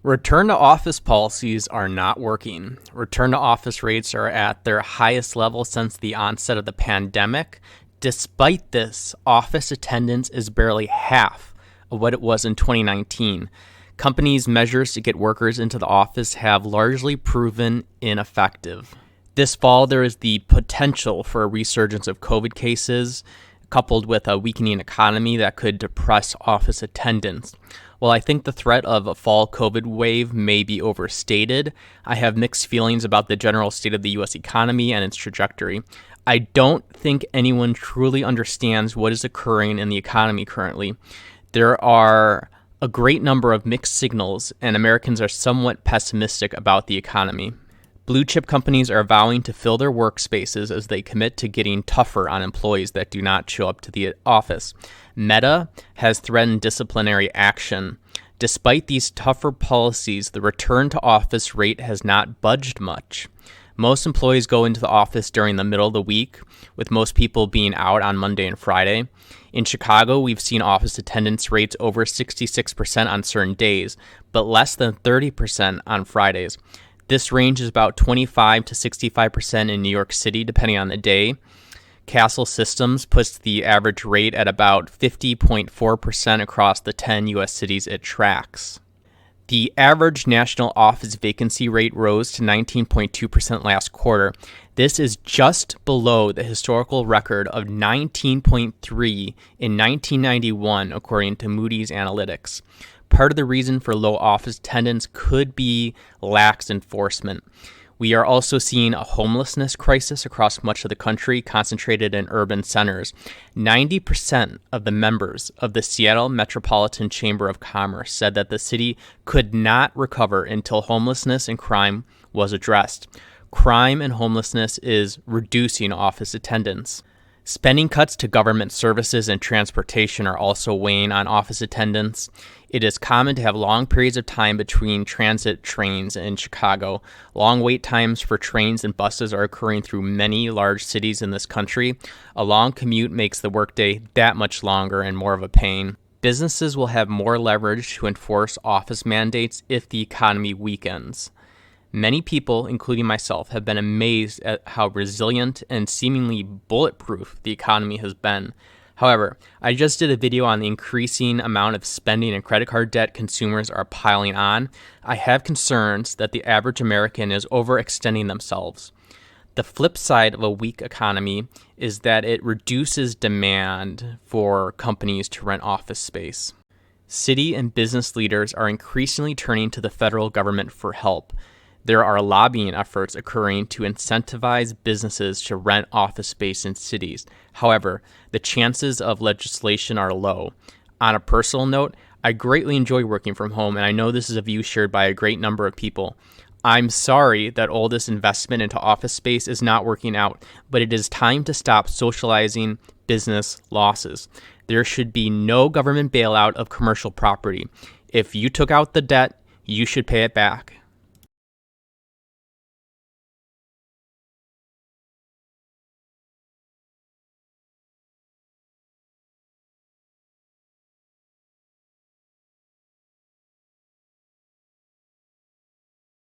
Return to office policies are not working. Return to office rates are at their highest level since the onset of the pandemic. Despite this, office attendance is barely half of what it was in 2019. Companies' measures to get workers into the office have largely proven ineffective. This fall, there is the potential for a resurgence of COVID cases, coupled with a weakening economy that could depress office attendance. While I think the threat of a fall COVID wave may be overstated, I have mixed feelings about the general state of the U.S. economy and its trajectory. I don't think anyone truly understands what is occurring in the economy currently. There are a great number of mixed signals, and Americans are somewhat pessimistic about the economy. Blue chip companies are vowing to fill their workspaces as they commit to getting tougher on employees that do not show up to the office. Meta has threatened disciplinary action. Despite these tougher policies, the return to office rate has not budged much. Most employees go into the office during the middle of the week, with most people being out on Monday and Friday. In Chicago, we've seen office attendance rates over 66% on certain days, but less than 30% on Fridays. This range is about 25 to 65% in New York City, depending on the day. Castle Systems puts the average rate at about 50.4% across the 10 U.S. cities it tracks. The average national office vacancy rate rose to 19.2% last quarter. This is just below the historical record of 19.3% in 1991, according to Moody's Analytics. Part of the reason for low office attendance could be lax enforcement. We are also seeing a homelessness crisis across much of the country, concentrated in urban centers. 90% of the members of the Seattle Metropolitan Chamber of Commerce said that the city could not recover until homelessness and crime was addressed. Crime and homelessness is reducing office attendance. Spending cuts to government services and transportation are also weighing on office attendance. It is common to have long periods of time between transit trains in Chicago. Long wait times for trains and buses are occurring through many large cities in this country. A long commute makes the workday that much longer and more of a pain. Businesses will have more leverage to enforce office mandates if the economy weakens. Many people, including myself, have been amazed at how resilient and seemingly bulletproof the economy has been. However, I just did a video on the increasing amount of spending and credit card debt consumers are piling on. I have concerns that the average American is overextending themselves. The flip side of a weak economy is that it reduces demand for companies to rent office space. City and business leaders are increasingly turning to the federal government for help. There are lobbying efforts occurring to incentivize businesses to rent office space in cities. However, the chances of legislation are low. On a personal note, I greatly enjoy working from home, and I know this is a view shared by a great number of people. I'm sorry that all this investment into office space is not working out, but it is time to stop socializing business losses. There should be no government bailout of commercial property. If you took out the debt, you should pay it back.